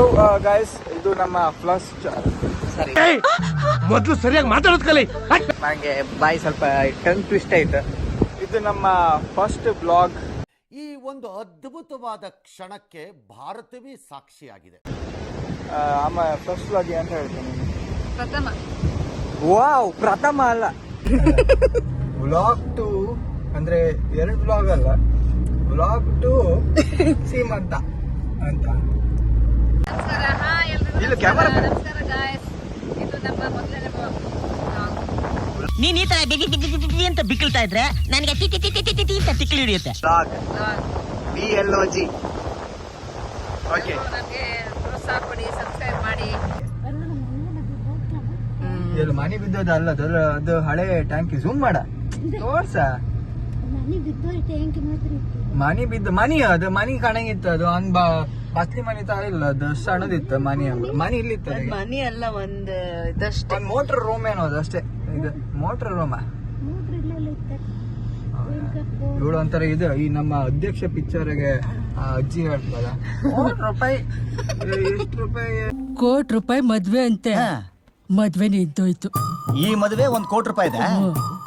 Hello guys, ಇದು ನಮ್ಮ first ಸರಿ ಮೊದಲು ಸರಿಯಾಗಿ ಮಾತಾಡೋದು ಕಲಿ. ನನಗೆ ಬಾಯಿ ಸ್ವಲ್ಪ ಟಂಗ್ ಟ್ವಿಸ್ಟ್ ಆಯ್ತು. ಇದು ನಮ್ಮ ಫಸ್ಟ್ ಬ್ಲಾಗ್. ಈ ಒಂದು ಅದ್ಭುತವಾದ ಕ್ಷಣಕ್ಕೆ ಭಾರತವೇ ಸಾಕ್ಷಿಯಾಗಿದೆ. ಅಮ್ಮ ಫಸ್ಟ್ ಬ್ಲಾಗ್ ಅಂತ ಹೇಳ್ತೀನಿ. ಪ್ರಥಮ ಪ್ರಥಮ ಅಲ್ಲ, ವ್ಲಾಗ್ 2 ಅಂದ್ರೆ 2 ಬ್ಲಾಗ್ ಅಲ್ಲ, ವ್ಲಾಗ್ 2 ಸೀಮಂತ ಅಂತ. ನಮಸ್ಕಾರ. ಇಲ್ಲ, camera ನಮಸ್ಕಾರ ಗಾಯ್ಸ್, ಇದು ನಮ್ಮ ಮೊದಲನೇ vlog. ನೀನ್ ಈ ತರ ಬಿಗಿ ಬಿಗಿ ಬಿಗಿ ಅಂತ ಬಿಕ್ಕಳ್ತಾ ಇದ್ರೆ ನನಗೆ T T T T T T ಅಂತ ತಿಕ್ಕಲಿ ಹಿಡಿಯುತ್ತೆ. Blog BLOG. ಓಕೆ, ನಮಗೆ ಪ್ರೋತ್ಸಾಹ ಕೊಡಿ, ಸಬ್ಸ್ಕ್ರೈಬ್ ಮಾಡಿ. ಇದು ಮನೆ ಬಿದ್ದೋದು ಅಲ್ಲ, ಅದು ಹಳೆ ಟ್ಯಾಂಕಿ. ಝೂಮ್ ಮಾಡ ತೋರ್ಸ. ಮನಿ ಬಿದ್ದು ಮನಿ, ಅದು ಮನಿ ಕಾಣಂಗಿತ್ತು. ಅದು ಹಂಗ ಬಸ್ಲಿ ಮನಿ ತರ ಇಲ್ಲ, ಅದು ಸಣ್ಣದಿತ್ತು ಮನಿ. ಮನಿ ಇಲ್ಲಿತ್ತು, ಮನಿ ಅಲ್ಲ, ಒಂದು ಇದಷ್ಟೇ. ಒಂದು ಮೋಟರ್ ರೂಮ್ ಏನೋ ಅದು ಅಷ್ಟೇ. ಇದು ಮೋಟರ್ ರೂಮ. ಇವಳು ಒಂಥರ ಇದು ಈ ನಮ್ಮ ಅಧ್ಯಕ್ಷ ಪಿಕ್ಚರ್ಗೆ ಅಜ್ಜಿ ಹೇಳ್ತಲ್ಲ, ₹1 ಎಷ್ಟು ರೂಪಾಯಿ, ₹1,00,00,000 ಮದ್ವೆ ಅಂತೆ. ಮದ್ವೆ ನಿಂತೋಯ್ತು. ಈ ಮದುವೆ ₹1,00,00,000 ಇದೆ.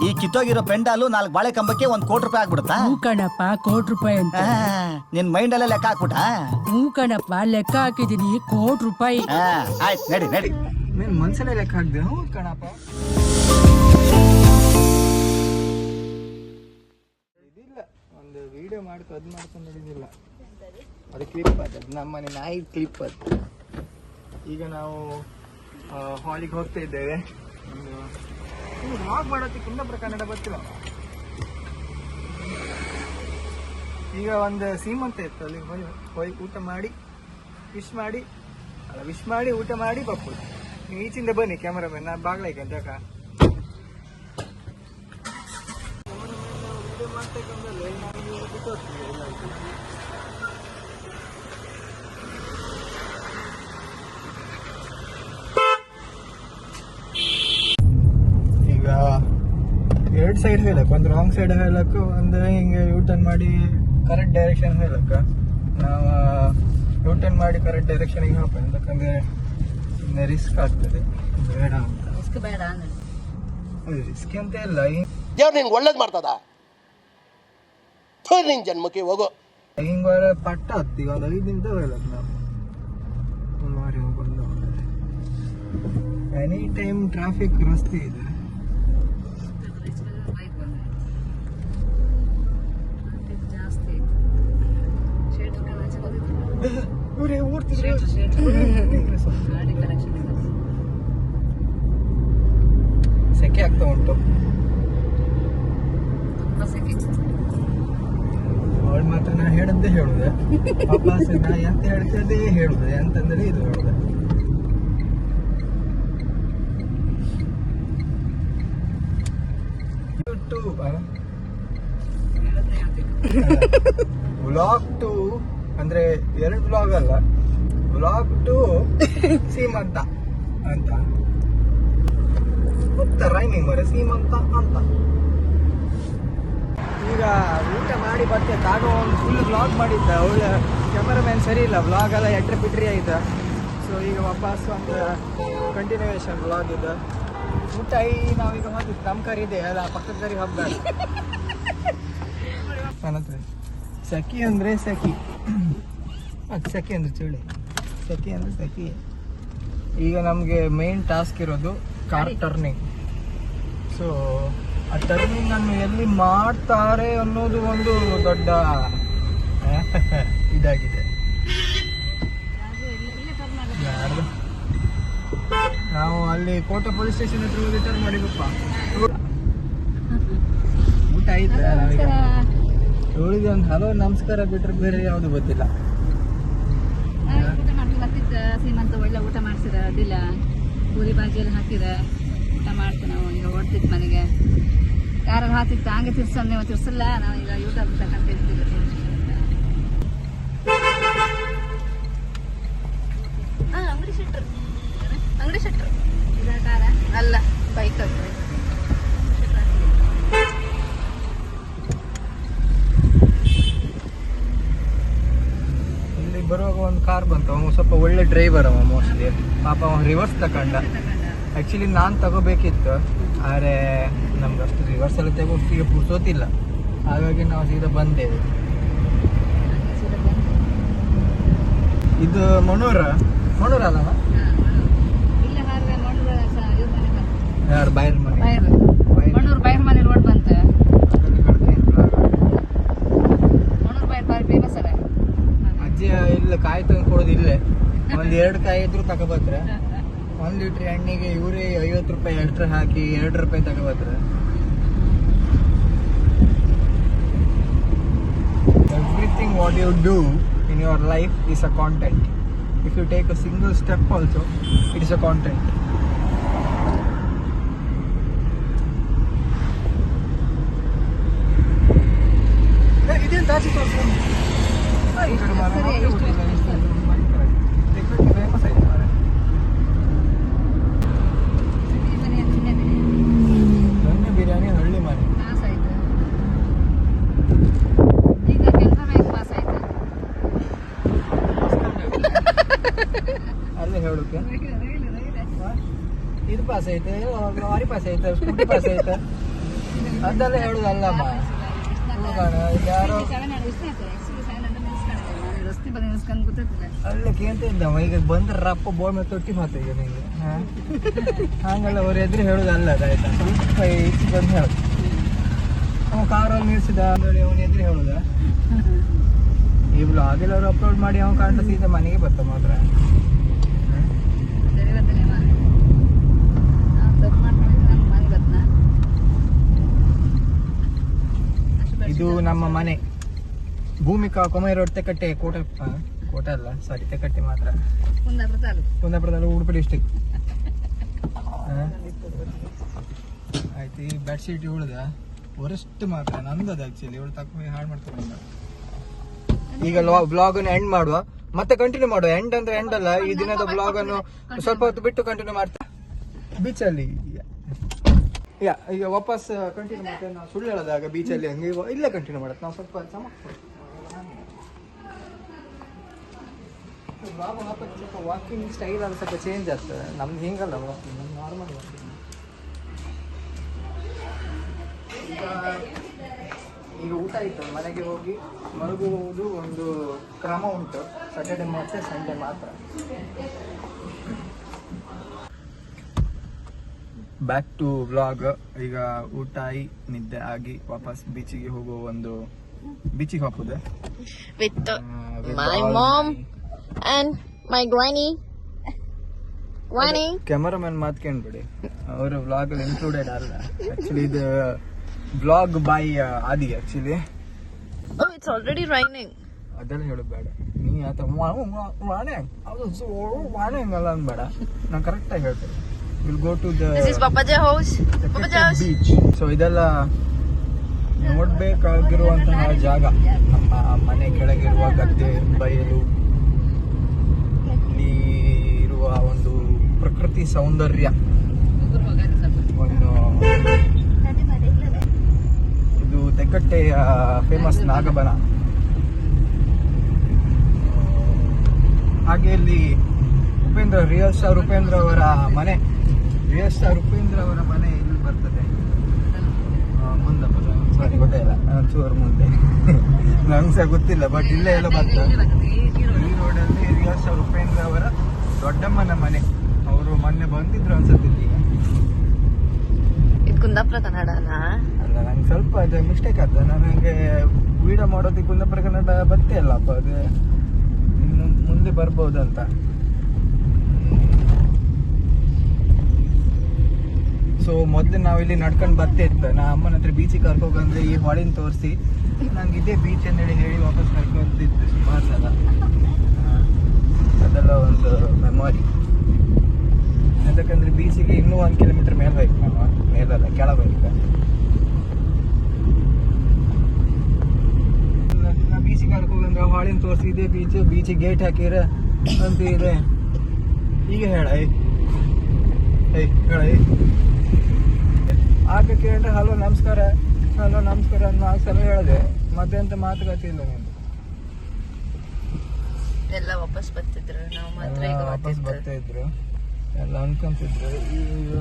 ಈ ಕಿತ್ತೋಗಿರೋ ಪೆಂಡಾಲು 4 ಬಾಳೆ ಕಂಬಕ್ಕೆ ₹1,00,00,000 ಆಗ್ಬಿಡುತ್ತಾ? ಹೂ ಕಣಪ್ಪ, ₹1,00,00,000 ಅಂತ. ನಿನ್ ಮೈಂಡ್ ಅಲ್ಲೇ ಲೆಕ್ಕ ಹಾಕ್ಬಿಟ್ಟ? ಹೂ ಕಣಪ್ಪ, ಲೆಕ್ಕ ಹಾಕಿದೀನಿ, ₹1,00,00,000. ಆಯ್ತು, ನಡಿ ನಡಿ. ನೀನ್ ಮನ್ಸಲ್ಲೇ ಲೆಕ್ಕ ಹಾಕ್ದೆ. ಹ್ಞೂ ಕಣಪ್ಪ. ಇದಿಲ್ಲ, ಒಂದು ವಿಡಿಯೋ ಅದ್ ಮಾಡ್ಕೊಂಡು ಹಿಡಿದಿಲ್ಲ. ಅದು ಕ್ಲಿಪ್ ಅದು ನಮ್ಮನೆ ನಾಯಿ ಕ್ಲಿಪ್ ಅದು. ಈಗ ನಾವು ಹಾಲಿಗೆ ಹೋಗ್ತಾ ಇದ್ದೇವೆ. ವ್ಲಾಗ್ ಮಾಡೋದಕ್ಕೆ ಕುಂದಾಪುರ ಕನ್ನಡ ಗೊತ್ತಿಲ್ಲ. ಈಗ ಒಂದು ಸೀಮಂತ ಇತ್ತು, ಅಲ್ಲಿ ಹೋಗಿ ಊಟ ಮಾಡಿ ವಿಶ್ ಮಾಡಿ ಊಟ ಮಾಡಿ ಬಪ್ಪು. ನೀವು ಈಚಿಂದ ಬನ್ನಿ ಕ್ಯಾಮರಾಮನ್, ನಾನು ಬಾಗ್ಲೈಕೆ ಅಂತ ವಿಡಿಯೋ ಮಾಡ್ತಕ್ಕಂಥದ್ದು ನಾನು ಬಿಟ್ಟೋಗ್ತೀವಿ ಎಲ್ಲ. ಈಗ 2 ಸೈಡ್ ಹೇಳಕ್, ಒಂದು ರಾಂಗ್ ಸೈಡ್ ಹೇಳಕ್, ಒಂದು ಹಿಂಗೆ ಯೂಟರ್ನ್ ಮಾಡಿ ಕರೆಕ್ಟ್ ಡೈರೆಕ್ಷನ್ ಹೇಳಕ್ಕ. ನಾವು ಯೂಟರ್ನ್ ಮಾಡಿ ಕರೆಕ್ಟ್ ಡೈರೆಕ್ಷನ್ಗೆ ಹೋಗ್ಬೇಕು, ಯಾಕಂದ್ರೆ ಇನ್ನು ರಿಸ್ಕ್ ಆಗ್ತದೆ. ಬೇಡ ಅಂತ. ರಿಸ್ಕ್ ಬೇಡ ಅಂದ್ರೆ ರಿಸ್ಕ್ ಅಂತ ಇಲ್ಲ, ದೇವ್ರು ನಿನ್ಗೆ ಒಳ್ಳೇದು ಮಾಡ್ತದ. ನಿನ್ ಜನ್ಮಕ್ಕೆ ಹೋಗೋ. ಹಿಂಗ ಪಟ್ಟ ಹತ್ತೀವಿ, ಒಂದು 5 ನಿಮಿಷ ಹೇಳಕ್ ನಾವು ಮಾಡಿ ಹೋಗ್ಬಂದು. ಎನಿ ಟೈಮ್ ಟ್ರಾಫಿಕ್ ರಸ್ತೆ ಇದೆ. ಜಾಸ್ತಿ ಇವ್ರೇ ಓಡ್ತಿದ್ರು. ಗಾಡಿ ಕನೆಕ್ಷನ್ ಇಲ್ಲ. ಸೆಕೆ ಆಗ್ತಾ ಉಂಟು. ತುಂಬಾ ಸೆಕೆ. ಅವಳು ಮಾತ್ರ ನಾ ಹೇಳದ್ದೇ ಹೇಳುದೆ, ವಾಪಸ್ ನಾ ಎಂತ ಹೇಳ್ತಿದ್ದೇ ಹೇಳುದೆ, ಎಂತಂದ್ರೆ ಇದು ಹೇಳುದೆ. ವ್ಲಾಗ್ 2 ಅಂದ್ರೆ 2 ಬ್ಲಾಗ್ ಅಲ್ಲ, ವ್ಲಾಗ್ 2 ಸೀಮಂತ ಅಂತ. ರೈಮಿಂಗ್ ಮರೆ, ಸೀಮಂತ ಅಂತ. ಈಗ ಊಟ ಮಾಡಿ ಮತ್ತೆ ತಾನು ಒಂದು ಫುಲ್ ವ್ಲಾಗ್ ಮಾಡಿದ್ದ. ಅವಳ ಕ್ಯಾಮರಾಮ್ಯಾನ್ ಸರಿ ಇಲ್ಲ, ವ್ಲಾಗ್ ಎಲ್ಲ ಎಟ್ರೆ ಪಿಟ್ರಿ ಆಯ್ತು. ಸೊ ಈಗ ವಾಪಸ್ ಒಂದು ಕಂಟಿನ್ಯೂಯೇಷನ್ ವ್ಲಾಗ್ ಇದೆ. ಊಟ ನಾವೀಗ ಮತ್ತೆ ನಮ್ಮ ಕರಿ ಇದೆ ಅಲ್ಲ, ಪಕ್ಕದ ಕರಿ ಹಬ್ಬ. ಅನ್ನತ್ರ ಸಖಿ ಅಂದರೆ ಸಖಿ, ಅದು ಸಖಿ ಅಂದರೆ ಚಳಿ, ಸಖಿ ಅಂದರೆ ಸಖಿ. ಈಗ ನಮಗೆ ಮೇನ್ ಟಾಸ್ಕ್ ಇರೋದು ಕಾರ್ ಟರ್ನಿಂಗ್. ಸೊ ಆ ಟರ್ನಿಂಗ್ ಅನ್ನು ಎಲ್ಲಿ ಮಾಡ್ತಾರೆ ಅನ್ನೋದು ಒಂದು ದೊಡ್ಡ ಇದಾಗಿದೆ. ಯಾರ್ದು? ನಾವು ಅಲ್ಲಿ ಕೋಟೆ ಪೊಲೀಸ್ ಸ್ಟೇಷನ್ ಹತ್ರ ಹೋಗಿ ಟರ್ನ್ ಮಾಡಿದಪ್ಪ. ಊಟ ಆಯ್ತು. ಉಳಿದ ಒಂದು ಹಲೋ ನಮಸ್ಕಾರ ಬಿಟ್ರೆ ಬೇರೆ ಯಾವುದು ಗೊತ್ತಿಲ್ಲ. ಊಟ ಮಾಡ್ಲಿಕ್ಕೆ ಸೀಮಂತ ಒಳ್ಳೆ ಊಟ ಮಾಡ್ಸಿರ, ಅದಿಲ್ಲ ಪೂರಿ ಭಾಜಿ ಎಲ್ಲ ಹಾಕಿರ ಊಟ ಮಾಡ್ತೀವಿ ನಾವು. ಈಗ ಓಡ್ತಿತ್ತು ಮನೆಗೆ, ಯಾರು ಹಾಕಿತ್ತು ಹಂಗೆ ತಿರ್ಸಲ್ಲ, ನೀವು ತಿರ್ಸಲ್ಲ. ನಾವು ಈಗ ಯೂಟ್ಯೂಬ್ ತಗೊಂಡು ಇರ್ತೀವಿ. ಅಂಗಡಿ ಶೆಟ್ರು ಇದ ಕಾರ ಅಲ್ಲ, ಬೈಕ್ ಆಗ್ತದೆ. ಇಲ್ಲಿ ಬರುವಾಗ ಒಂದು ಕಾರ್ ಬಂತು, ಅವ ಸ್ವಲ್ಪ ಒಳ್ಳೆ ಡ್ರೈವರ್ ಅವ ಮೋಸ್ಟ್ಲಿ, ಪಾಪ ಅವ ರಿವರ್ಸ್ ತಗೊಂಡ. ಆ್ಯಕ್ಚುಲಿ ನಾನು ತಗೋಬೇಕಿತ್ತು, ಆದರೆ ನಮ್ಗೆ ಅಷ್ಟು ರಿವರ್ಸ್ ಎಲ್ಲ ತಗೋಸ್ತಿಗೆ ಪುರ್ಸೋತಿಲ್ಲ, ಹಾಗಾಗಿ ನಾವು ಸೀದಾ ಬಂದೇವೆ. ಇದು ಮಣೂರ್ ಅಲ್ಲವ? ಯಾರು ಬೈರ್ ಮನೆ? ಮಣ್ಣೂರು ಬೈರ್ ಮನೆ ರೋಡ್ ಬಂತ. ಮಣ್ಣೂರು ಬೈರ್ ಬಾರಿ ಫೇಮಸ್ ಅಲ್ಲ. ಅಜ್ಜಿ ಇಲ್ಲ ಕಾಯಿ ತಂದು ಕೊಡೋದು ಇಲ್ಲೇ, ಒಂದ್ 2 ಕಾಯಿ ಇದ್ರು ತಗೋಬತ್ರ. 1 ಲೀಟ್ರ್ ಎಣ್ಣೆಗೆ ಇವರೇ 50 ರೂಪಾಯಿ ಎಕ್ಸ್ಟ್ರಾ ಹಾಕಿ 2 ರೂಪಾಯಿ ತಗೋಬತ್ರ. Everything what you do in your life is a content. If you take a single step also, it is a content. ಇದೇನು ದಾಚಿ ತೋರಿಸ್ಕೊಂಡು ಈ ಕಡೆ ಫೇಮಸ್ ಆಯ್ತು ಮಾರೆ. ದೊಣ್ಣೆ ಬಿರಿಯಾನಿ ಹಳ್ಳಿ ಮನೆ. ಈಗ ಕೆನರಾ ಬ್ಯಾಂಕ್ ಪಾಸ್ ಆಯ್ತು. ಅಲ್ಲೇ ಹೇಳೋಕೆ ಇದು ಪಾಸ್ ಐತೆ, ಲಾರಿ ಪಾಸ್ ಐತೆ, ಸ್ಕೂಟಿ ಪಾಸ್ ಐತೆ, ಅದೆಲ್ಲ ಹೇಳುದಲ್ಲಮ್ಮ. ಯಾರೋ ಅಲ್ಲಕ್ಕೆ ಅಂತ ಇದ್ದವ, ಈಗ ಬಂದ್ರೆ ರಪ್ಪ ಬೋರ್ಡ್ ಮೇಲೆ ತೊಟ್ಟಿ ಮಾತು ಈಗ ನಿಂಗೆ. ಹಂಗಲ್ಲ ಅವ್ರ ಎದುರು ಹೇಳುದಲ್ಲ, ಆಯ್ತಾ? ಸ್ವಲ್ಪ ಈಚೆ ಬಂದು ಹೇಳುದು. ಅವ ಕಾರಲ್ಲಿ ನಿಲ್ಸಿದ ಅವನ ಎದುರು ಹೇಳುದ. ಈ ಬ್ಲಾಗೆಲ್ಲ ಅವ್ರು ಅಪ್ಲೋಡ್ ಮಾಡಿ ಅವ ಕಾಂಡ ಸೀದಾ ಮನೆಗೆ ಬರ್ತ ಮಾತ್ರ. ಇದು ನಮ್ಮ ಮನೆ, ಭೂಮಿಕಾ ಕೊಮೈ ರೋಡ್ ತೆಕಟ್ಟೆ, ಕೋಟೆ ಅಲ್ಲ ಸಾರಿ, ತೆಕಟ್ಟೆ ಮಾತ್ರ, ಕುಂದಾಪುರ ತಾಲೂಕು, ಉಡುಪಿ ಡಿಸ್ಟಿಕ್. ಆಯ್ತು, ಈ ಬೆಡ್ಶೀಟ್ ಇವಳ್ದ ವರಷ್ಟು ಮಾತ್ರ, ನಂದದ ಆಕ್ಚುಲಿ, ಇವಳು ತಕ್ಕ ಹಾಳು ಮಾಡ್ಕೊಂಡು. ಈಗ ಬ್ಲಾಗ್ ಅನ್ನು ಎಂಡ್ ಮಾಡುವ, ಮತ್ತೆ ಕಂಟಿನ್ಯೂ ಮಾಡುವ. ಎಂಡ್ ಅಂದ್ರೆ ಎಂಡ್ ಅಲ್ಲ, ಈ ದಿನದ ಬ್ಲಾಗ್ ಅನ್ನು ಸ್ವಲ್ಪ ಹೊತ್ತು ಬಿಟ್ಟು ಕಂಟಿನ್ಯೂ ಮಾಡ್ತಾ ಬೀಚಲ್ಲಿ. ಈಗ ವಾಪಸ್ ಕಂಟಿನ್ಯೂ ಮಾಡ್ತೇವೆ. ನಾವು ಸುಳ್ಳು ಹೇಳೋದಾಗ ಬೀಚಲ್ಲಿ ಹಂಗೆ ಇಲ್ಲೇ ಕಂಟಿನ್ಯೂ ಮಾಡುತ್ತೆ. ನಾವು ಸ್ವಲ್ಪ ಸ್ವಲ್ಪ ವಾಕಿಂಗ್ ಸ್ಟೈಲ್ ಅದು ಸ್ವಲ್ಪ ಚೇಂಜ್ ಆಗ್ತದೆ. ನಮ್ದು ಹಿಂಗಲ್ಲ ವಾಕಿಂಗ್, ನಮ್ದು ನಾರ್ಮಲ್ ವಾಕಿಂಗ್. ಈಗ ಊಟ ಆಯಿತು, ಮನೆಗೆ ಹೋಗಿ ಮಲಗುವುದು ಒಂದು ಕ್ರಮ ಉಂಟು. ಸ್ಯಾಟರ್ಡೆ ಮತ್ತು ಸಂಡೇ ಮಾತ್ರ. Back to vlog. ಈಗ ಊಟ ಆಗಿ ನಿದ್ದೆ ಆಗಿ ವಾಪಸ್ ಬೀಚಿಗೆ ಹೋಗೋ ಒಂದು ಬೀಚಿಗೆ ಹೋಗೋದು with my mom and my granny. Cameraman ಮಾತ್ಕೊಂಡ್ಬಿಡಿ, ಅವರು ವ್ಲಾಗ್ ಅಲ್ಲಿ ಇನ್ಕ್ಲೂಡೆಡ್ ಅಲ್ಲ. ಆಕ್ಚುಲಿ ಇದು vlog by Aadi. Actually Oh, it's already raining. ಅದೆಲ್ಲ ಹೇಳೋದು ಬೇಡ. ನೀ ಆತ ವಾಣೆ ಅಲ್ಲ ಅನ್ಬೇಡ, ನಾನು ಕರೆಕ್ಟಾಗಿ ಹೇಳ್ತೇನೆ. We'll go to the This is Papaja house. Papaja house. beach. So ಇದೆಲ್ಲ ನೋಡ್ಬೇಕಾಗಿರುವಂತಹ ಜಾಗ. ನಮ್ಮ ಮನೆ ಕೆಳಗಿರುವ ಗದ್ದೆ, ಬಯಲು, ಇಲ್ಲಿ ಇರುವ ಒಂದು ಪ್ರಕೃತಿ ಸೌಂದರ್ಯ, ಒಂದು ಇದು ತೆಕ್ಕಟ್ಟೆಯ ಫೇಮಸ್ ನಾಗಬನ. ಹಾಗೆ ಇಲ್ಲಿ ರಿಯಲ್ ಸ್ಟಾರ್ ಉಪೇಂದ್ರ ಅವರ ಮನೆ ಇಲ್ಲಿ ಬರ್ತದೆ. ಮುಂದೆ ಸಾರಿ ಗೊತ್ತಿಲ್ಲ, ಒಂಚೂರು ಮುಂದೆ ನಂಗೆ ಸಹ ಗೊತ್ತಿಲ್ಲ, ಬಟ್ ಇಲ್ಲೇ ಎಲ್ಲ ಬರ್ತದೆ. ಈ ರೋಡಲ್ಲಿ ರಿಯಲ್ ಸ್ಟಾರ್ ಉಪೇಂದ್ರ ಅವರ ದೊಡ್ಡಮ್ಮನ ಮನೆ. ಅವರು ಮೊನ್ನೆ ಬಂದಿದ್ರು ಅನ್ಸುತ್ತೆ ಈಗ. ಇದು ಕುಂದಾಪುರ ಕನ್ನಡನಾ? ಅಲ್ಲ, ನಂಗೆ ಸ್ವಲ್ಪ ಅದು ಮಿಸ್ಟೇಕ್ ಆಗ್ತದೆ. ನನಗೆ ವಿಡಿಯೋ ಮಾಡೋದಕ್ಕೆ ಕುಂದಾಪುರ ಕನ್ನಡ ಬರ್ತೇ ಅಲ್ಲಪ್ಪ, ಅದು ಇನ್ನು ಮುಂದೆ ಬರ್ಬೋದಂತ. ಸೊ ಮೊದಲು ನಾವಿಲ್ಲಿ ನಡ್ಕೊಂಡು ಬರ್ತಾ ಇತ್ತು. ನಾ ಅಮ್ಮನ ಹತ್ರ ಬೀಚಿಗೆ ಕರ್ಕೋಗಂದ್ರೆ ಈ ಹೊಳಿನ ತೋರಿಸಿ ನಂಗೆ ಇದೇ ಬೀಚ್ ಅಂತೇಳಿ ಹೇಳಿ ವಾಪಸ್ ಕರ್ಕೊಂತಿತ್ತು ಸುಮಾರು ಸಲ. ಅದೆಲ್ಲ ಒಂದು ಮೆಮೊರಿ. ಯಾಕಂದ್ರೆ ಬೀಚಿಗೆ ಇನ್ನೂ 1 ಕಿಲೋಮೀಟರ್ ಮೇಲೆ ಹೋಯ್ತು, ನಾನು ಮೇಲಲ್ಲ ಕೆಳಗೆ ಹೋಯ್ತು. ನಾ ಬೀಚಿಗೆ ಕರ್ಕೋಗಂದ್ರೆ ಹೊಳಿನ ತೋರಿಸಿ ಇದೇ ಬೀಚಿಗೆ ಗೇಟ್ ಹಾಕಿರ ಅಂತ ಇದೆ. ಈಗ ಹೇಳ ಆಗ ಕೇಳಿದ್ರೆ ಹಲೋ ನಮಸ್ಕಾರ ಅಂತ 4 ಸಲ ಹೇಳಿದೆ. ಮತ್ತೆ ಎಂತ ಮಾತುಕತೆ ಇಲ್ಲ. ನೀನು ಎಲ್ಲ ವಾಪಸ್ ಬರ್ತಿದ್ರು, ನಾವು ಮಾತ್ರ ಈಗ ವಾಪಸ್ ಬರ್ತಾ ಇದ್ರು, ಎಲ್ಲ ಅನ್ಕೊಂತಿದ್ರು ಈಗ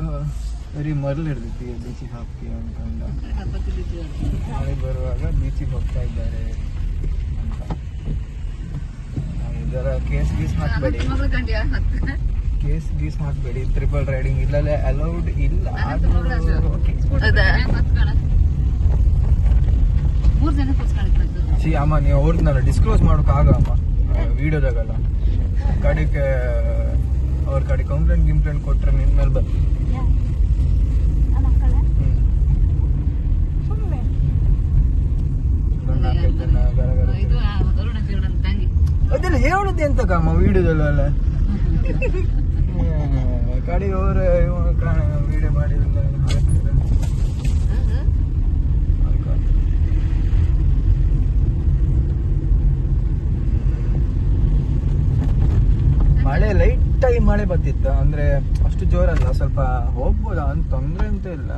ಬರೀ ಮರಳು ಹಿಡ್ದೈತಿ ಬೀಚಿಗೆ ಹಾಕಿ ಅನ್ಕೊಂಡ ಮಳೆ ಬರುವಾಗ ಬೀಚಿಗೆ ಹೋಗ್ತಾ ಇದ್ದಾರೆ ಅಂತ. ಇದರ ಕೇಸ್ ಗೀಸ್ ಹಾಕ್ಬೇಡಿ, ಕೇಸ್ ಗೀಸ್ ಹಾಕ್ಬೇಡಿ. ಟ್ರಿಪಲ್ ರೈಡಿಂಗ್ ಇಲ್ಲಲ್ಲೇ ಅಲೌಡ್ ಇಲ್ಲ. ಅಮ್ಮ ನೀವು ಅವ್ರನ್ನ ಡಿಸ್ಕ್ಲೋಸ್ ಮಾಡೋಕೆ ಆಗಮ್ಮ ವಿಡಿಯೋದಾಗಲ್ಲ. ಕಡೆಗೆ ಅವ್ರ ಕಡೆ ಕಂಪ್ಲೇಂಟ್ ಕೊಟ್ರೆ ನಿನ್ ಮೇಲೆ ಬಂದು ಅದೆಲ್ಲ ಹೇಳುತ್ತೆ ಎಂತಕ್ಕಮ್ಮ ವಿಡಿಯೋದಲ್ಲ ಕಡೆಗೆ ಅವರು ವಿಡಿಯೋ ಮಾಡಿದ್ರೆ ಮಳೆ ಲೈಟ್ ಆಗಿ ಮಳೆ ಬರ್ತಿತ್ತು, ಅಂದ್ರೆ ಅಷ್ಟು ಜೋರಲ್ಲ, ಸ್ವಲ್ಪ ಹೋಗ್ಬೋದ ಅಂತ ತೊಂದ್ರೆ ಅಂತ ಇಲ್ಲ.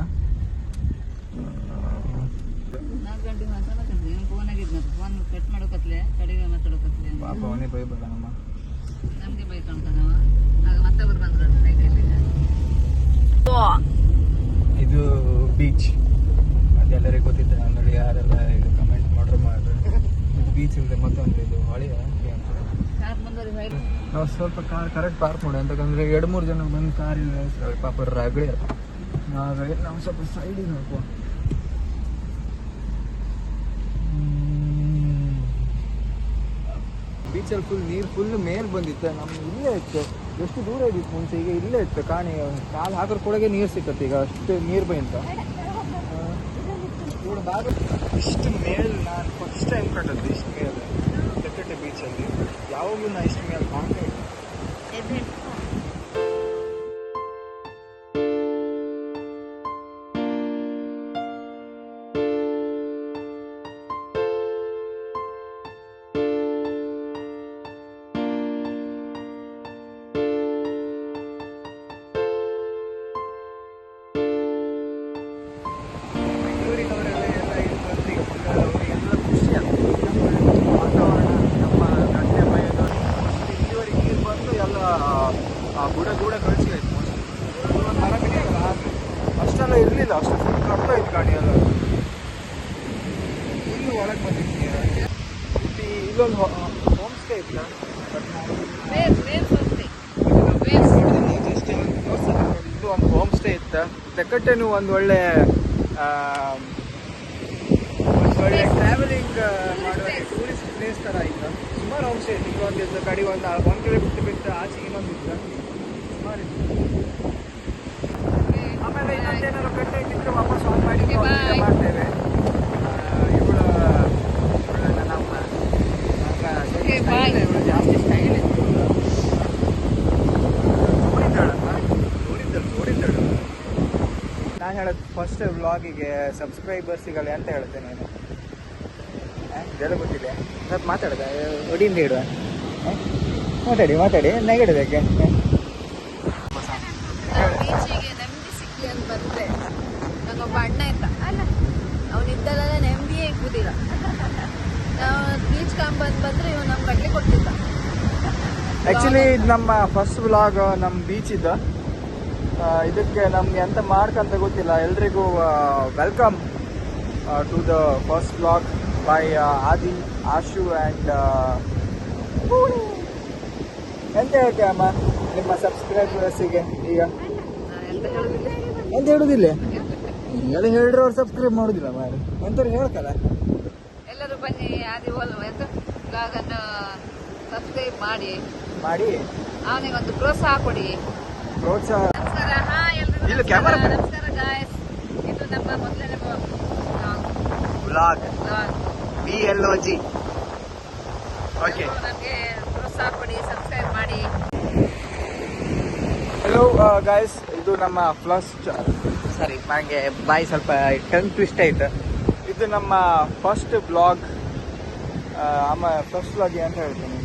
ಪಾಪ ಅವನೇ ಬೈಬೇಡ ನಮ್ಮ ಇದು ಬೀಚ್, ಅದೆಲ್ಲರಿಗೂ ಗೊತ್ತಿತ್ತು. ಅಂದ್ರೆ ಯಾರೆಲ್ಲ ಇದು ಕಮೆಂಟ್ ಮಾಡ್ರೆ ಬೀಚ್ ಇಲ್ಲದೆ ಮತ್ತೊಂದು ಇದು ಹೊಳೆಯ ನಾವು ಸ್ವಲ್ಪ ಕಾರ್ ಕರೆಕ್ಟ್ ಪಾರ್ಕ್ ಮಾಡಿ, ಅಂತಂದ್ರೆ 2-3 ಜನ ಬಂದು ಕಾರ್ ಇಲ್ಲ ಪಾಪ ರಗಳೆ. ನಾವು ಸ್ವಲ್ಪ ಸೈಡಿಗೆ ಹಾಕುವ. ಬೀಚಲ್ಲಿ ಫುಲ್ ಮೇಲ್ ಬಂದಿತ್ತು. ನಮ್ಗೆ ಇಲ್ಲೇ ಇತ್ತು, ಎಷ್ಟು ದೂರ ಇದ್ದಿತ್ತು ಮುಂಚೆ, ಈಗ ಇಲ್ಲೇ ಇತ್ತು ಕಾಣಿ. ಕಾಲು ಹಾಕೋರ್ ಕೊಡಗೆ ನೀರು ಸಿಕ್ಕತ್ತೆ, ಈಗ ಅಷ್ಟು ನೀರು ಬೈಂತ ಇಷ್ಟು ಮೇಲ್ ನಾನು ಫಸ್ಟ್ ಟೈಮ್ ಕಂಡದ್ದು. ಇಷ್ಟು ಮೇಲೆ ತೆಕ್ಕಟ್ಟೆ ಬೀಚಲ್ಲಿ ಯಾವಾಗಲೂ ನಾ ಇಷ್ಟು ಮೇಲೆ ಕಾಣ್ತಾ ಇದ್ದೆ. ಗೂಡ ಕಳಿಸಿ ಆಯ್ತು. ಮರ ಗಿಡ ಅಷ್ಟೆಲ್ಲ ಇರಲಿಲ್ಲ, ಅಷ್ಟು ಫುಲ್ ಕಟ್ತಾ ಇತ್ತು ಗಾಡಿ ಎಲ್ಲ. ಇಲ್ಲಿ ಒಳಗೆ ಬಂದಿತ್ತು. ಇಲ್ಲೊಂದು ಹೋಮ್ ಸ್ಟೇ ಇತ್ತು, ಇದು ಒಂದು ಹೋಮ್ ಸ್ಟೇ ಇತ್ತು. ತೆಕ್ಕಟ್ಟೆನೂ ಒಂದು ಒಳ್ಳೆ ಟ್ರಾವೆಲಿಂಗ್ ಮಾಡುವ ಟೂರಿಸ್ಟ್ ಪ್ಲೇಸ್ ಥರ ಇತ್ತು. ಸುಮಾರು ಹೋಮ್ ಸ್ಟೇ ಇತ್ತು. ಇಲ್ಲೊಂದು ಇತ್ತು ಕಡೆ, ಒಂದು 1 ಕಿಲೋಮೀಟರ್ ಬಿಟ್ಟು ಆಚೆಗೆ ಇನ್ನೊಂದು ಇತ್ತು. ಸುಮಾರು ಇತ್ತು. ಆಮೇಲೆ ಇನ್ನೊಂದೇನಾದ್ರು ಕಟ್ಟೆ ಇಟ್ಟಿದ್ರೆ ವಾಪಸ್ ಆನ್ ಮಾಡಿ ಮಾಡ್ತೇವೆ. ಇವಳು ನಮ್ಮ ಇವಳು ಜಾಸ್ತಿ ಸ್ಟೈಲ್ ಇತ್ತು. ನೋಡಿದ್ದಾಳು. ನಾನು ಹೇಳೋದು ಫಸ್ಟ್ ವ್ಲಾಗಿಗೆ ಸಬ್ಸ್ಕ್ರೈಬರ್ಸಿಗಲ್ಲ ಅಂತ ಹೇಳ್ತೇನೆ ನಾನು. ಇದೆಲ್ಲ ಗೊತ್ತಿದೆ. ಸ್ವಲ್ಪ ಮಾತಾಡಿದ ಒಡಿಯಿಂದ ಇಡುವ. ಮಾತಾಡಿ ನೆಗಡಿದಕ್ಕೆ ಬೀಚಿಗೆ ನೆಮ್ಮದಿ ಸಿಕ್ಲಿ ಅಂತ ಬಂದ್ರೆ ನಂಗೊಬ್ಬ ಅಣ್ಣ ಇದ್ದ ಅಲ್ಲ, ಅವನಿದ್ದಲ್ಲ ನೆಮ್ಮದಿಯೇ ಇಕ್ಕುದಿಲ್ಲ. ನಾವು ಬೀಚ್ ಬಂದ್ರೆ ಇವ್ ನಮ್ಗೆ ಕಡ್ಲಿ ಕೊಡ್ತಿದ್ದ. ಆ್ಯಕ್ಚುಲಿ ಇದು ನಮ್ಮ ಫಸ್ಟ್ ವ್ಲಾಗ್ ನಮ್ಮ ಬೀಚ್ ಇದ್ದ. ಇದಕ್ಕೆ ನಮ್ಗೆ ಎಂತ ಮಾಡ್ಕಂತ ಗೊತ್ತಿಲ್ಲ. ಎಲ್ರಿಗೂ welcome to the first vlog by Adi, Ashu and ಎಂತ ಹೇಳ್ತೀಯ ಅಮ್ಮ ನಿಮ್ಮ ಸಬ್ಸ್ಕ್ರೈಬರ್ಸಿಗೆ? ಈಗ ಎಂತ ಹೇಳುದಿಲ್ಲ, ಎಲ್ಲ ಹೇಳ್ರಿ ಅವ್ರು ಸಬ್ಸ್ಕ್ರೈಬ್ ಮಾಡುದಿಲ್ಲ ಮಾರು ಎಂತ ಹೇಳ್ಕಲ್ಲ. ಎಲ್ಲರೂ ಬನ್ನಿ ಆದಿ ಬ್ಲಾಗನ್ನು ಸಬ್ಸ್ಕ್ರೈಬ್ ಮಾಡಿ ಅವನಿಗೊಂದು ಪ್ರೋತ್ಸಾಹ ಕೊಡಿ. ನಮಸ್ಕಾರ. ಇಲ್ಲ ಕ್ಯಾಮರಾ. ನಮಸ್ಕಾರ ಗಾಯ್ಸ್, ಇದು ನಮ್ಮ ಮೊದಲನೇ ವ್ಲಾಗ್ BLOG. ಓಕೆ, ನಮಗೆ ಪ್ರೋತ್ಸಾಹ ಕೊಡಿ, ಸಬ್ಸ್ಕ್ರೈಬ್ ಮಾಡಿ. ಹಲೋ ಗಾಯ್ಸ್, ಇದು ನಮ್ಮ ಸಾರಿ ನನಗೆ ಬಾಯಿ ಸ್ವಲ್ಪ ಟಂಗ್ ಟ್ವಿಸ್ಟ್ ಆಯ್ತು. ಇದು ನಮ್ಮ ಫಸ್ಟ್ ಬ್ಲಾಗ್. ಫಸ್ಟ್ ಬ್ಲಾಗ್ ಅಂತ ಹೇಳ್ತೀನಿ.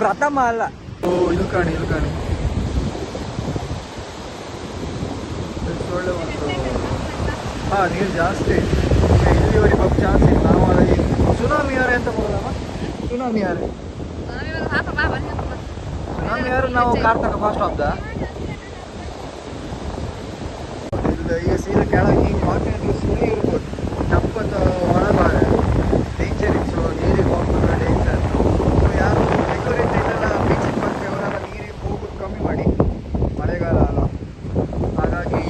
ಪ್ರಥಮ ಅಲ್ಲ. ಇದು ಕಾಣಿ ಒಳ್ಳೆ ಒಂದು ನೀರು ಜಾಸ್ತಿ ಇಲ್ಲಿವರೆಗೆ ಹೋಗಿ ಚಾನ್ಸ್ ಇಲ್ಲ. ನಾವು ಸುನಾಮಿ ಯಾರು ಅಂತ ಬರೋದಮ್ಮ ಸುನಾಮಿ ಯಾರು ನಾವಿವಾಗ ಹಾಪ ಬಾ ಬನ್ನಿ ಹಾಪ ಬಾ. ಸುನಾಮಿ ಯಾರು ನಾವು ಕಾರ್ ತಗ ಫಾಸ್ಟ್ ಆಫ್ದ ಈಗ ಸೀದಾ ಕೆಳಗೆ ಈಗ ಮಾರ್ಕೆಟ್ ಸುಳಿ ಇರ್ಬೋದು ತಪ್ಪದ ಒಳಬಾರೆ ಡೇಂಜರ್ ಇತ್ತು ನೀರಿಗೆ ಹೋಗ್ಬೇಕು ಡೇಂಜರ್. ಸೊ ಯಾರು ಡೆಕೋರೇಟ್ ಇದೆಲ್ಲ ಬೀಚಿಗೆ ಬಂದರೆ ಅವರೆಲ್ಲ ನೀರಿಗೆ ಹೋಗೋದು ಕಮ್ಮಿ ಮಾಡಿ, ಮಳೆಗಾಲ ಅಲ್ಲ. ಹಾಗಾಗಿ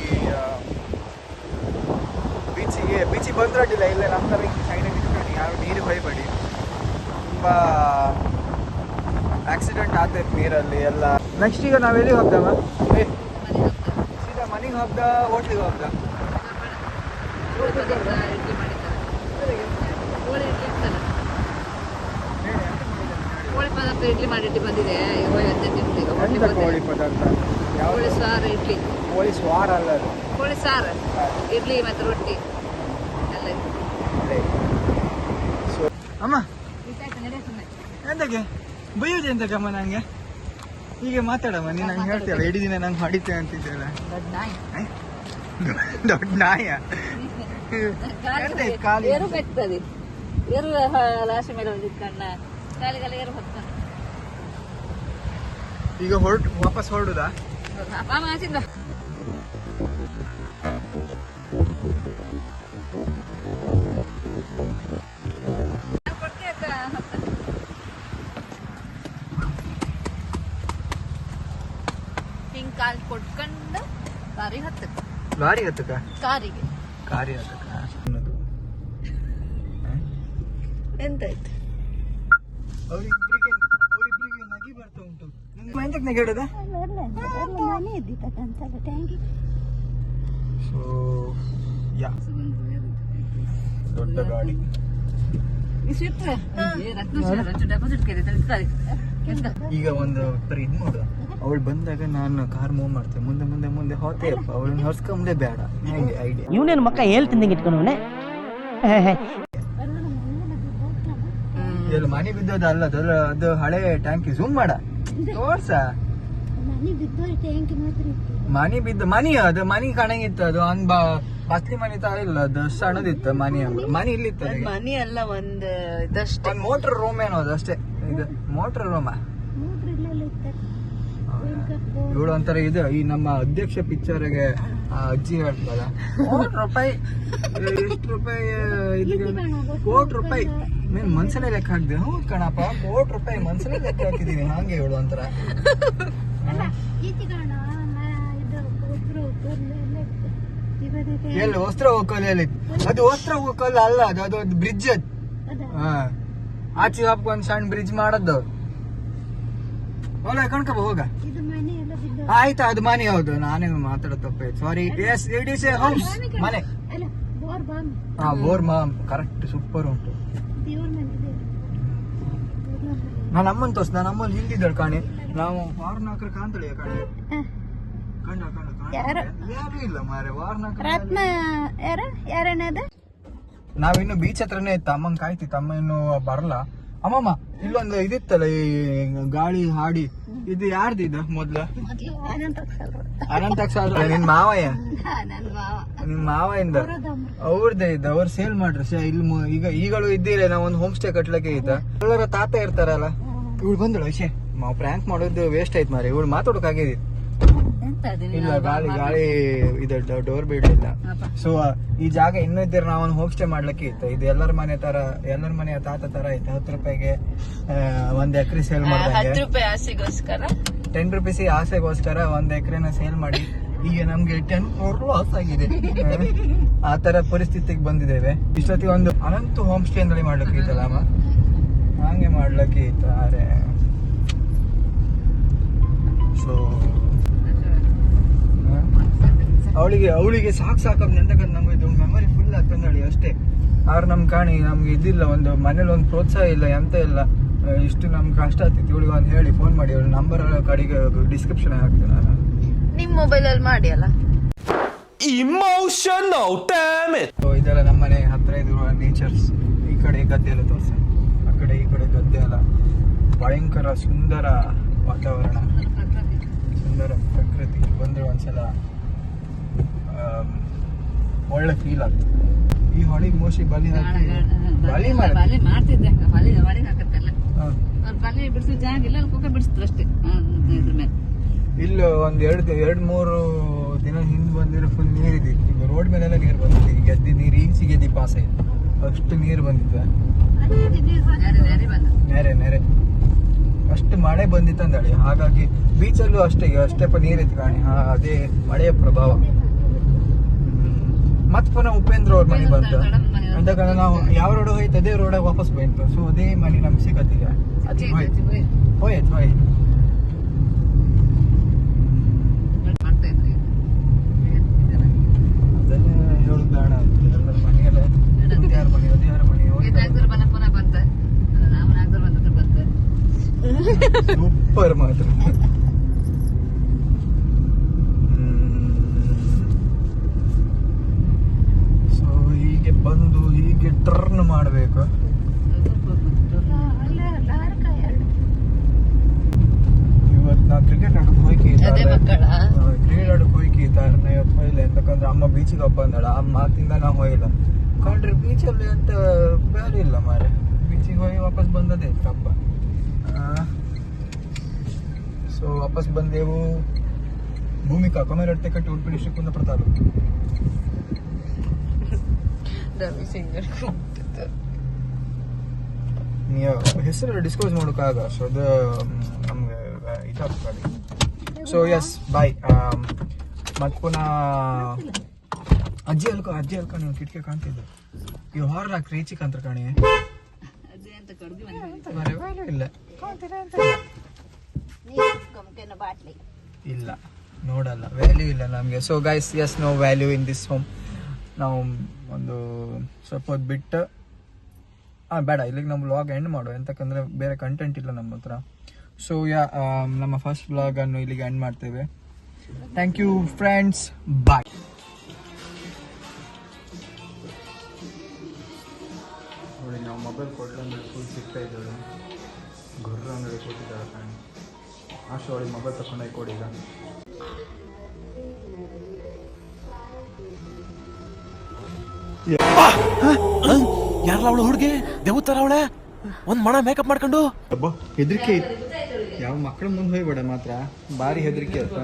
ಬೀಚಿಗೆ ಬಂದ್ರೆ ಅಡ್ಡಿಲ್ಲ, ಇಲ್ಲೇ ನಮ್ಮ ಥರ ಹಿಂಗೆ ಸೈಡಲ್ಲಿ ನಿಂತ್ಕೊಂಡು ಯಾರು ನೀರಿಗೆ ಹೊಯ್ಬೇಡಿ. ತುಂಬ ಆಕ್ಸಿಡೆಂಟ್ ಆಗ್ತೈತೆ ನೀರಲ್ಲಿ ಎಲ್ಲ. ನೆಕ್ಸ್ಟ್ ಈಗ ನಾವು ಎಲ್ಲಿಗೆ ಹೋಗ್ದಮ್ಮ? ಸೀದಾ ಮನೆಗೆ ಹೋಗ್ದ ಹೋಟ್ಲಿಗೆ ಹೋಗ್ದ? ಕೋಳಿ ಪದಾರ್ಥ ಇಡ್ಲಿ ಮಾಡಿದ್ದಾರೆ. ಕೋಳಿ ಇಡ್ಲಿ ಇತ್ತಲ್ಲ, ಕೋಳಿ ಪದಾರ್ಥ ಇಡ್ಲಿ ಮಾಡಿಟ್ಟು ಬಂದಿದೆ. ಇವತ್ತು ತಿಂದು ಹೋಟ್ಲಿಗೆ ಎಂತ ಕೋಳಿ ಪದಾರ್ಥ? ಯಾವ ಕೋಳಿ ಸಾರು ಇಡ್ಲಿ, ಕೋಳಿ ಸ್ವಾರ ಅಲ್ಲ ಅದು. ಕೋಳಿ ಸಾರು ಇಡ್ಲಿ ಮತ್ತು ರೊಟ್ಟಿ ಎಲ್ಲ ಇತ್ತು. ಸೊ ಅಮ್ಮ ಇದಾಯ್ತು, ನಡೆ ಸುಮ್ಮನೆ. ಎಂತಕ್ಕೆ ಬೈಯೋದು ಎಂತಕ್ಕಮ್ಮ ನಂಗೆ? ಹೀಗೆ ಮಾತಾಡಮ್ಮ, ನೀನು ನಂಗೆ ಹೇಳ್ತೀಯಲ್ಲ ಇಡೀ ದಿನ ನಂಗೆ ಹೊಡಿತೆ ಅಂತಿದ್ದೆಲ್ಲ. ದೊಡ್ಡ ನಾಯಿ. ದೊಡ್ಡ ನಾಯ ಖಾಲಿ ಏರು ಬೆಕ್ತದೆ, ಏರು ರಾಶಿ ಮೇಲೆ ಬಂದಿದ್ದು ಕಣ್ಣ ಕಾಲಿಗೆಲ್ಲ ಏರು ಹೊತ್ತ. ಈಗ ವಾಪಸ್ ಹೊರಡುದಾ? ಮಾಮ ಆಚಿಂದ ಹಿಂಗ್ ಕಾಲ್ ಕೊಟ್ಕೊಂಡು ಲಾರಿ ಹತ್ತಕ್ಕೆ. ಲಾರಿ ಹತ್ತಕ್ಕ? ಕಾರಿಗೆ. ಕಾರಿ ಹತ್ತಕ್ಕ ಎಂತಾಯ್ತು? ಅವ್ರಿಬ್ರಿಗೆ ನಗಿ ಬರ್ತಾ ಉಂಟು. ಎಂತಕ್ಕೆ ನೆಗೆಡದ? ಸೊ ಯಾ ದೊಡ್ಡ ಗಾಡಿ. ಈಗ ಒಂದು ಇದು ನೋಡು, ಅವಳು ಬಂದಾಗ ನಾನು ಕಾರ್ ಮೂವ್ ಮಾಡ್ತೇನೆ, ಮುಂದೆ ಮುಂದೆ ಮುಂದೆ ಹೋತೆಯಪ್ಪ, ಅವಳನ್ನ ಹೊರ್ಸ್ಕೊಂಬಲೇ ಬೇಡ. ಹೇಗೆ ಐಡಿಯಾ? ಇವನೇನು ಮಕ್ಕ ಹೇಳ್ತಿದ್ದಂಗೆ ಇಟ್ಕೊಂಡವನೆ. ಎಲ್ಲಿ ಮನೆ ಬಿದ್ದೋದ ಅಲ್ಲ, ಅದು ಹಳೆ ಟ್ಯಾಂಕಿ. ಝೂಮ್ ಮಾಡ ತೋರ್ಸ. ಮನಿ ಬಿದ್ದ ಮನಿ, ಅದು ಮನಿ ಕಾಣಂಗಿತ್ತು. ಅದು ಅನ್ಬ ಬಸ್ಲಿ ಮನಿ ತರ ಇಲ್ಲ, ಅದು ಸಣ್ಣದಿತ್ತು ಮನಿ. ಮನಿ ಇಲ್ಲಿತ್ತು, ಮನಿ ಅಲ್ಲ, ಒಂದು ಇದಷ್ಟೇ, ಒಂದು ಮೋಟರ್ ರೂಮ್ ಏನೋ ಅದು ಅಷ್ಟೇ. ಇದು ಮೋಟರ್ ರೂಮ. ಇವಳು ಒಂಥರ ಇದು ಈ ನಮ್ಮ ಅಧ್ಯಕ್ಷ ಪಿಕ್ಚರ್ಗೆ ಅಜ್ಜಿ ಹೇಳ್ತಲ್ಲ, ₹1 ಎಷ್ಟು ರೂಪಾಯಿ ₹1 ನೀನ್ ಮನ್ಸಲ್ಲೇ ಲೆಕ್ಕ ಹಾಕ್ದೆ. ಹೌದು ಕಣಪ್ಪ, ₹1 ಮನ್ಸಲ್ಲೇ ಲೆಕ್ಕ ಹಾಕಿದೀನಿ. ಹಾಗೆ ಇವಳು ಒಂಥರ ಎಲ್ಲಿ ವಸ್ತ್ರ ಹೋಗೋಲ್ಲಿ, ಅದು ವಸ್ತ್ರ ಹೋಗೋಲ್ಲ ಅಲ್ಲ, ಅದು ಬ್ರಿಡ್ಜ್. ಅದು ಆಚೆ ಹಾಕ ಒಂದ್ ಸಣ್ಣ ಬ್ರಿಡ್ಜ್ ಮಾಡದ್ದು. ಹೊಲ ಕಣ್ಕಪ್ಪ ಹೋಗ. ಆಯ್ತಾ, ಅದು ಮನೆ. ಹೌದು, ನಾನೇ ಮಾತಾಡೋ ತಪ್ಪೆ, sorry. Yes, it is a house, ಮನೆ. ಹಾ, ಬೋರ್ ಮಾಮ್ ಕರೆಕ್ಟ್, ಸೂಪರ್ ಉಂಟು. ನಾನು ಅಮ್ಮನ್ ತೋರ್ಸ್, ನಾನು ಅಮ್ಮಲ್ಲಿ ಹಿಂದಿದ್ದಳು ಕಾಣಿ. ನಾವು ವಾರನಾಕ್ರ ಕಾಣ್ತಳಿ ಕಾಣಿ. ಕಂಡ ಯಾರು ಇಲ್ಲ ಮಾರೆ ವಾರನಾಕ್ರ. ನಾವಿನ್ನು ಬೀಚ್ ಹತ್ರನೇ ಇತ್ತು, ಅಮ್ಮನ್ ಕಾಯ್ತಿತ್ತು. ಅಮ್ಮ ಇನ್ನು ಬರಲ್ಲ. ಅಮ್ಮಮ್ಮ ಇಲ್ಲೊಂದು ಇದಿತ್ತಲ್ಲ, ಈ ಗಾಳಿ ಹಾಡಿ, ಇದು ಯಾರ್ದು? ಇದು ಮೊದ್ಲು ಅನಂತ ಸಾಲ. ನಿನ್ ಮಾವಯ್ಯ, ನಿನ್ ಮಾವಯ್ಯಿಂದ ಅವ್ರದ್ದೇ ಇದ್ದ. ಅವ್ರು ಸೇಲ್ ಮಾಡ್ರಿ. ಇಲ್ಲಿ ಈಗಳು ಇದ್ದೀರ, ನಾವ್ ಒಂದು ಹೋಮ್ ಸ್ಟೇ ಕಟ್ಲಕ್ಕೆ ಇದ್ದ. ಎಲ್ಲರ ತಾತ ಇರ್ತಾರಲ್ಲ, ಇವಳು ಬಂದಳು. ವಿಷಯ ನಾವು ಪ್ರ್ಯಾಂಕ್ ಮಾಡೋದು ವೇಸ್ಟ್ ಆಯ್ತು ಮಾರಿ. ಇವಳು ಮಾತಾಡೋಕಾಗಿದ್ದು ಇಲ್ಲ, ಗಾಳಿ ಇದು ಡೋರ್ ಬಿಡ್ಲಿಲ್ಲ. ಸೊ ಈ ಜಾಗ ಇನ್ನೂ ಇದ್ದೀರ, ನಾವೊಂದು ಹೋಮ್ ಸ್ಟೇ ಮಾಡ್ಲಿಕ್ಕೆ ಇತ್ತು. ಇದು ಎಲ್ಲರ ಮನೆಯ ತಾತ ತರ ಇತ್ತು. ₹10 1 ಎಕರೆ ಸೇಲ್ ಮಾಡಿದಂಗೆ. ₹10 ಆಸೆಗೋಸ್ಕರ 1 ಎಕರೆನ ಸೇಲ್ ಮಾಡಿ ಈಗ ನಮ್ಗೆ 10 crore ಲಾಸ್ ಆಗಿದೆ. ಆ ತರ ಪರಿಸ್ಥಿತಿಗೆ ಬಂದಿದ್ದೇವೆ. ಇಷ್ಟೊತ್ತಿಗೆ ಒಂದು ಅನಂತ ಹೋಮ್ ಸ್ಟೇ ಅಂದಲ್ಲಿ ಮಾಡ್ಲಿಕ್ಕೆ ಇತ್ತಲ್ಲ ಅಮ್ಮ, ಹಂಗೆ ಮಾಡ್ಲಿಕ್ಕೆ ಇತ್ತು. ಅರೆ ಸೊ ಅವಳಿಗೆ ಸಾಕಂತ ಎಂತಕ್ಕಂತ ನಮ್ಗೆ ಇದು ಮೆಮೊರಿ ಫುಲ್ ಆಗ್ತಂದಳಿ ಅಷ್ಟೇ. ಆದ್ರೆ ನಮ್ ಕಾಣಿ ನಮ್ಗೆ ಇದಿಲ್ಲ, ಒಂದು ಮನೇಲಿ ಒಂದು ಪ್ರೋತ್ಸಾಹ ಇಲ್ಲ, ಎಂತ ಇಲ್ಲ. ಇಷ್ಟು ನಮ್ಗೆ ಕಷ್ಟ ಆಗ್ತಿತ್ತು. ಇವಳಿಗೆ ಒಂದು ಹೇಳಿ ಫೋನ್ ಮಾಡಿ, ಅವಳ ನಂಬರ್ ಕಡೆಗೆ ಡಿಸ್ಕ್ರಿಪ್ಷನ್ ಹಾಕ್ತೀನಿ ನಾನು. ನಿಮ್ ಮೊಬೈಲ್ ಅಲ್ಲಿ ಮಾಡಿ ಅಲ್ಲ. ಇದೆಲ್ಲ ನಮ್ಮನೆ ಹತ್ರ ಇರುವ ನೇಚರ್ಸ್. ಈ ಕಡೆ ಗದ್ದೆ ಎಲ್ಲ ತೋರ್ಸ, ಆ ಕಡೆ ಈ ಕಡೆ ಗದ್ದೆ ಎಲ್ಲ. ಭಯಂಕರ ಸುಂದರ ವಾತಾವರಣ, ಸುಂದರ ಪ್ರಕೃತಿ. ಬಂದ್ರೆ ಒಂದ್ಸಲ ಒಳ್ಳೆ ಫೀಲ್ ಆಗ್ತದೆ. ಈ ಹೊಳಿಗೆ ಮೋಸ್ಟ್ಲಿ ಬಲಿ ಹಾಕಿ ಮಾಡ್ತಿದ್ದೆ, ಹೊಳಿ ಹಾಕತ್ತಲ್ಲ. ಹಾ. ಅವ್ರು ಕಲ್ಲು ಬಿಡಿಸೋ ಜಾಗ ಇಲ್ಲ, ಅಲ್ಲಿ ಕೊಕ್ಕೆ ಬಿಡಿಸ್ತಾರೆ ಅಷ್ಟೇ ಇದ್ರ ಮೇಲೆ. ಇಲ್ಲ ಒಂದ್ ಎರಡ್ ಮೂರು ದಿನ ಹಿಂದ್ ಬಂದಿರೋ ಫುಲ್ ನೀರಿದ್ದಿತ್ತು. ಈಗ ರೋಡ್ ಮೇಲೆಲ್ಲ ನೀರು ಬಂದಿತ್ತು. ಈಗ ಗೆದ್ದಿ ನೀರು ಈಗ ಸಿಗದಿ ಪಾಸ ಇದೆ, ಅಷ್ಟು ನೀರು ಬಂದಿದ್ವೆ. ನೆರೆ ಅಷ್ಟು ಮಳೆ ಬಂದಿತ್ತು ಅಂದಳಿ. ಹಾಗಾಗಿ ಬೀಚಲ್ಲೂ ಅಷ್ಟೇ ನೀರಿತ್ತು ಕಾಣಿ. ಅದೇ ಮಳೆಯ ಪ್ರಭಾವ. ಮತ್ ಪುನಃ ಉಪೇಂದ್ರ ಅವ್ರ ಮನೆ ಬಂತು. ಅಂದಾಗ ನಾವು ಯಾವ ರೋಡ್ ಹೋಯ್ತು ಅದೇ ರೋಡಾಗ ವಾಪಸ್ ಬಂತು. ಸೊ ಅದೇ ಮನೆ ನಮ್ಗೆ ಸಿಗತ್ತೀಗ. ಹೋಯ್ತು ಅದೆಲ್ಲ ಹೇಳುದು ಬೇಡ. ಎಲ್ಲರ ಮನೆಯಲ್ಲ ಯಾರ ಮನೆ ಸೂಪರ್ ಮಾತ್ರ. ಸೊ ಹೀಗೆ ಬಂದು ಹೀಗೆ ಟರ್ನ್ ಮಾಡಬೇಕು. ಇವತ್ತು ನಾ ಕ್ರಿಕೆಟ್ ಆಡಕ್ ಹೋಯ್ಕಿ ತಾರನ ಇವತ್ತು ಹೋಗಿಲ್ಲ. ಎಂತಕ್ಕಂದ್ರೆ ಅಮ್ಮ ಬೀಚಿಗೆ ಹಬ್ಬ ಅಂದಳ. ಆ ಮಾತಿಂದ ನಾ ಹೋಗಿಲ್ಲ. ಕಂಡ್ರೆ ಬೀಚಲ್ಲಿ ಅಂತ ಬೇರೆ ಇಲ್ಲ ಮಾರೆ. ಬೀಚಿಗೆ ಹೋಗಿ ವಾಪಸ್ ಬಂದದೇ ಹಬ್ಬ. ಸೊ ವಾಪಸ್ ಬಂದೆವು. ಭೂಮಿಕಾ ಕೊಮೆರಟ್ಟೆ ಕಟ್ಟಿ ಉಡುಪಿ ಕುಂದಾಪುರ ತಾಲೂಕು. ನೀವು ಹೆಸರು ಡಿಸ್ಕ್ಲೋಸ್ ಮಾಡೋಕ್ಕಾಗ. ಸೊ ಅದು ನಮ್ಗೆ ಇದಾಗ್ತದೆ. ಸೊ ಎಸ್ ಬಾಯ್. ಮತ್ ಪುನಃ ಅಜ್ಜಿ ಅಲ್ಕ ನೀವು ಕಿಟಕಿ ಕಾಣ್ತಿದ್ದೆ. ಇವ್ ಹಾರ್ನ್ ಹಾಕಿ ರೀಚಿಕ್ ಅಂತ ಕಾಣಿ. ಇಲ್ಲ ಇಲ್ಲ ನೋಡಲ್ಲ, ವ್ಯಾಲ್ಯೂ ಇಲ್ಲ ನಮಗೆ. So guys is no value in this home. ನಾವು ಒಂದು ಸ್ವಲ್ಪ ಹೊತ್ತು ಬಿಟ್ಟು ಬೇಡ ಇಲ್ಲಿಗೆ ನಮ್ಮ ವ್ಲಾಗ್ ಎಂಡ್ ಮಾಡುವ. ಎಂತಕ್ಕಂದ್ರೆ ಬೇರೆ ಕಂಟೆಂಟ್ ಇಲ್ಲ ನಮ್ಮ ಹತ್ರ. ಸೊ ನಮ್ಮ ಫಸ್ಟ್ ವ್ಲಾಗ್ ಅನ್ನು ಇಲ್ಲಿಗೆ ಎಂಡ್ ಮಾಡ್ತೇವೆ. ಥ್ಯಾಂಕ್ ಯು ಫ್ರೆಂಡ್ಸ್, ಬಾಯ್. ನೋಡಿ ನಾವು ಮೊಬೈಲ್ ಕೊಡ್ಲಂದ್ರೆ ಫುಲ್ ಸಿಗ್ತಾ ಇದ್ದೇವೆ. ಗುರ್ರ ಅಂಗಡಿ ಕೊಟ್ಟಿದ್ದಾರೆ ಫ್ರೆಂಡ್. ಆಶು ಅವಳಿಗೆ ಮೊಬೈಲ್ ತಗೊಂಡೋಗಿ ಕೊಡಿ. ಈಗ ಯಾರಲ್ಲ ಅವಳು ಹುಡುಗಿ ದೇವತರ ಅವಳೆ ಒಂದ್ ಮಣ ಮೇಕಪ್ ಮಾಡ್ಕೊಂಡು ಹೆದರಿಕೆ ಯಾವ ಮಕ್ಕಳ ಮುಂದೆ ಹೋಗ್ಬೇಡ ಮಾತ್ರ. ಭಾರಿ ಹೆದರಿಕೆ ಅಂತ.